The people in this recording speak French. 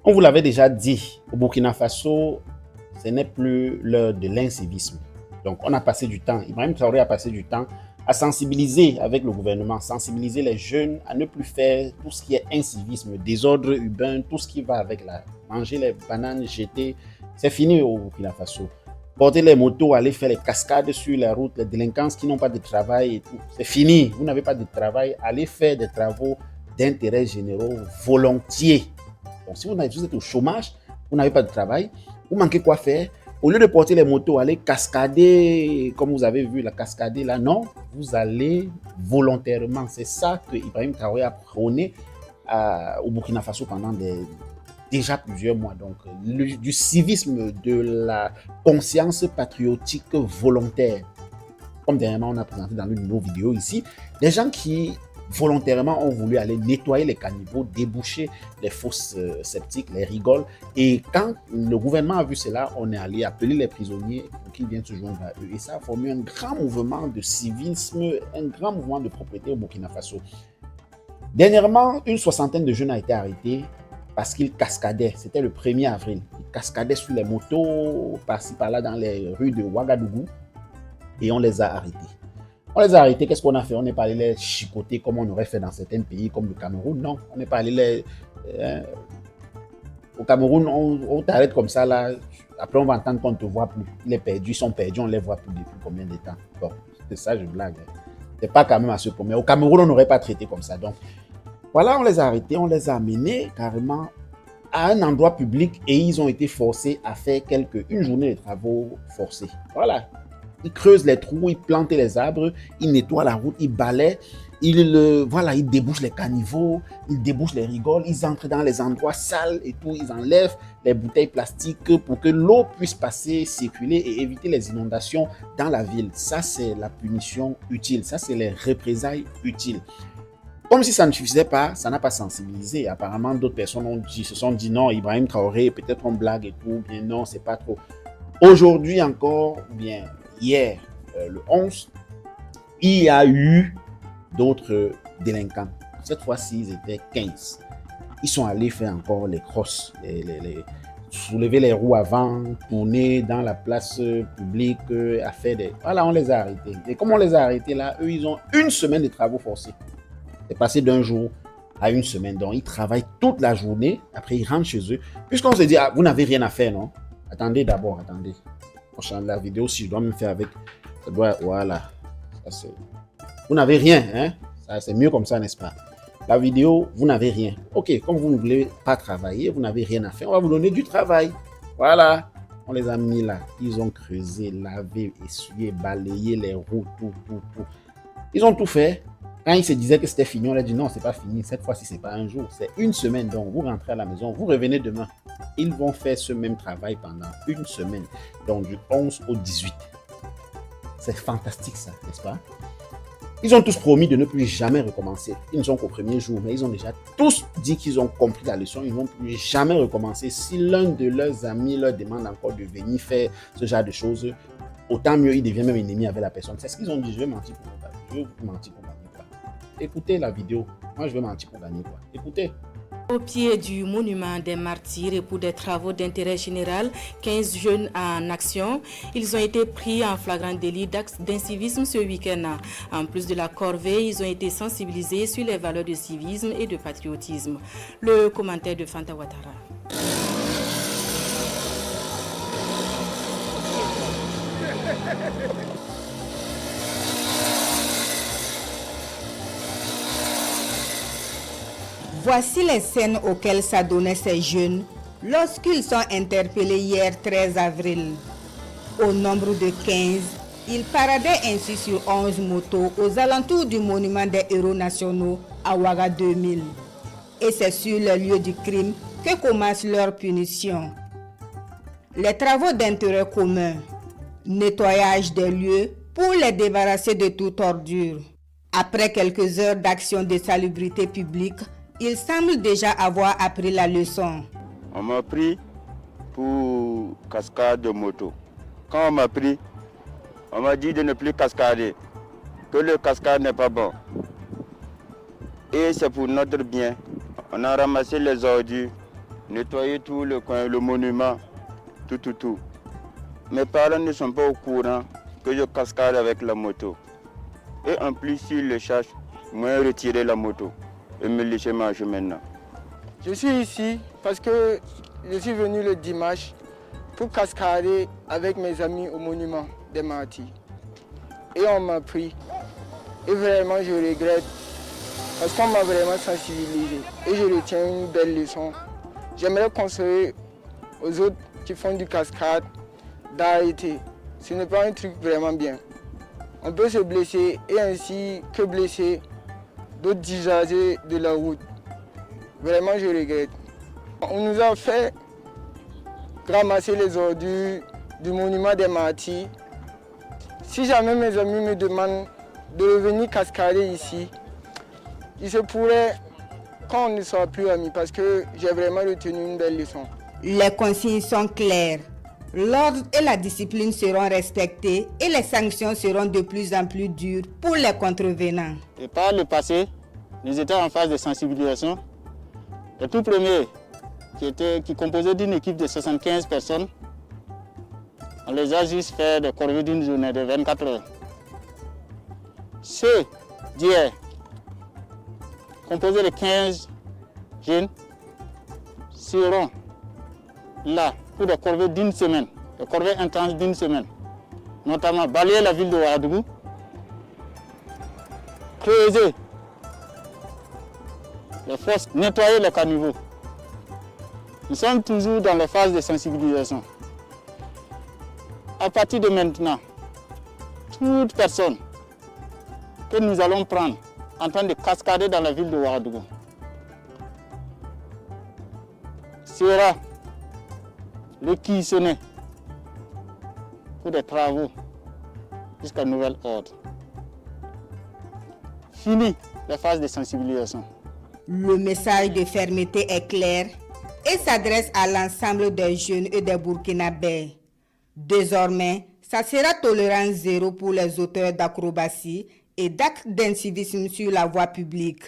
On vous l'avait déjà dit, au Burkina Faso, ce n'est plus l'heure de l'incivisme. Donc, on a passé du temps, Ibrahim Traoré a passé du temps à sensibiliser avec le gouvernement, sensibiliser les jeunes à ne plus faire tout ce qui est incivisme, désordre urbain, tout ce qui va avec la manger les bananes, jeter. C'est fini au Burkina Faso. Porter les motos, aller faire les cascades sur la route, les délinquances qui n'ont pas de travail et tout. C'est fini. Vous n'avez pas de travail, allez faire des travaux d'intérêt généraux volontiers. Donc, si vous êtes au chômage, vous n'avez pas de travail, vous manquez quoi faire? Au lieu de porter les motos, aller cascader, comme vous avez vu la cascader là, non, vous allez volontairement. C'est ça que Ibrahim Traoré a prôné au Burkina Faso pendant déjà plusieurs mois. Donc, du civisme, de la conscience patriotique volontaire. Comme dernièrement, on a présenté dans l'une de nos vidéos ici, des gens qui volontairement ont voulu aller nettoyer les caniveaux, déboucher les fosses septiques, les rigoles. Et quand le gouvernement a vu cela, on est allé appeler les prisonniers pour qu'ils viennent se joindre à eux. Et ça a formé un grand mouvement de civisme, un grand mouvement de propriété au Burkina Faso. Dernièrement, une soixantaine de jeunes a été arrêtés parce qu'ils cascadaient. C'était le 1er avril. Ils cascadaient sur les motos, par-ci, par-là, dans les rues de Ouagadougou. Et on les a arrêtés. On les a arrêtés, qu'est-ce qu'on a fait? On n'est pas allé les chicoter comme on aurait fait dans certains pays comme le Cameroun. Non, on n'est pas allé les... Au Cameroun, on t'arrête comme ça, là. Après, on va entendre qu'on ne te voit plus. Il est perdu, ils sont perdus, on ne les voit plus depuis combien de temps? Bon, c'est ça, je blague. C'est pas quand même à ce point. Mais au Cameroun, on n'aurait pas traité comme ça. Donc, voilà, on les a arrêtés, on les a amenés carrément à un endroit public et ils ont été forcés à faire une journée de travaux forcés. Voilà. Ils creusent les trous, ils plantent les arbres, ils nettoient la route, ils balaient, ils débouchent les caniveaux, ils débouchent les rigoles, ils entrent dans les endroits sales et tout, ils enlèvent les bouteilles plastiques pour que l'eau puisse passer, circuler et éviter les inondations dans la ville. Ça, c'est la punition utile, ça, c'est les représailles utiles. Comme si ça ne suffisait pas, ça n'a pas sensibilisé. Apparemment, d'autres personnes se sont dit non, Ibrahim Traoré, peut-être on blague et tout, bien non, c'est pas trop. Aujourd'hui encore, bien hier, le 11, il y a eu d'autres délinquants. Cette fois-ci, ils étaient 15. Ils sont allés faire encore les crosses, soulever les roues avant, tourner dans la place publique, à faire des... Voilà, on les a arrêtés. Et comme on les a arrêtés là, eux, ils ont une semaine de travaux forcés. C'est passé d'un jour à une semaine. Donc, ils travaillent toute la journée. Après, ils rentrent chez eux. Puisqu'on se dit, ah, vous n'avez rien à faire, non? Attendez d'abord, attendez. La vidéo, si je dois me faire avec, ça doit, voilà. Ça, vous n'avez rien, hein? Ça, c'est mieux comme ça, n'est-ce pas? La vidéo, vous n'avez rien. Ok, comme vous ne voulez pas travailler, vous n'avez rien à faire, on va vous donner du travail. Voilà. On les a mis là. Ils ont creusé, lavé, essuyé, balayé les roues, tout. Ils ont tout fait. Quand ils se disaient que c'était fini, on leur a dit non, c'est pas fini. Cette fois-ci, c'est pas un jour, c'est une semaine. Donc, vous rentrez à la maison, vous revenez demain. Ils vont faire ce même travail pendant une semaine. Donc, du 11 au 18. C'est fantastique, ça, n'est-ce pas? Ils ont tous promis de ne plus jamais recommencer. Ils ne sont qu'au premier jour, mais ils ont déjà tous dit qu'ils ont compris la leçon. Ils ne vont plus jamais recommencer. Si l'un de leurs amis leur demande encore de venir faire ce genre de choses, autant mieux, il devient même ennemi avec la personne. C'est ce qu'ils ont dit. Je vais mentir pour vous. Je vais vous mentir pour gagner quoi. Écoutez la vidéo. Moi, je vais mentir pour gagner quoi. Écoutez. Au pied du monument des martyrs et pour des travaux d'intérêt général, 15 jeunes en action. Ils ont été pris en flagrant délit d'incivisme ce week-end. En plus de la corvée, ils ont été sensibilisés sur les valeurs de civisme et de patriotisme. Le commentaire de Fanta Ouattara. Voici les scènes auxquelles s'adonnaient ces jeunes lorsqu'ils sont interpellés hier 13 avril. Au nombre de 15, ils paradaient ainsi sur 11 motos aux alentours du monument des héros nationaux à Ouaga 2000. Et c'est sur le lieu du crime que commence leur punition. Les travaux d'intérêt commun, nettoyage des lieux pour les débarrasser de toute ordure. Après quelques heures d'action de salubrité publique, il semble déjà avoir appris la leçon. On m'a pris pour cascade de moto. Quand on m'a pris, on m'a dit de ne plus cascader, que le cascade n'est pas bon. Et c'est pour notre bien. On a ramassé les ordures nettoyer tout le coin, le monument, tout. Mes parents ne sont pas au courant que je cascade avec la moto. Et en plus, s'ils le cherchent, moi retirer la moto et me laisser marcher maintenant. Je suis ici parce que je suis venu le dimanche pour cascader avec mes amis au monument des Martyrs. Et on m'a pris. Et vraiment, je regrette parce qu'on m'a vraiment sensibilisé. Et je retiens une belle leçon. J'aimerais conseiller aux autres qui font du cascade d'arrêter. Ce n'est pas un truc vraiment bien. On peut se blesser et ainsi que blesser d'autres usagers de la route. Vraiment, je regrette. On nous a fait ramasser les ordures du monument des Martyrs. Si jamais mes amis me demandent de revenir cascader ici, il se pourrait qu'on ne soit plus amis parce que j'ai vraiment retenu une belle leçon. Les consignes sont claires. L'ordre et la discipline seront respectés et les sanctions seront de plus en plus dures pour les contrevenants. Et par le passé, nous étions en phase de sensibilisation. Le tout premier, qui composait d'une équipe de 75 personnes, on les a juste fait des corvées d'une journée de 24 heures. Ceux d'hier, composés de 15 jeunes, seront là pour des corvées d'une semaine, des corvées intenses d'une semaine, notamment balayer la ville de Ouagadougou, creuser les fosses, nettoyer les caniveaux. Nous sommes toujours dans les phases de sensibilisation. À partir de maintenant, toute personne que nous allons prendre en train de cascader dans la ville de Ouagadougou sera réquisitionné pour des travaux jusqu'à nouvel ordre. Fini la phase de sensibilisation. Le message de fermeté est clair et s'adresse à l'ensemble des jeunes et des Burkinabés. Désormais, ça sera tolérance zéro pour les auteurs d'acrobatie et d'actes d'incivisme sur la voie publique.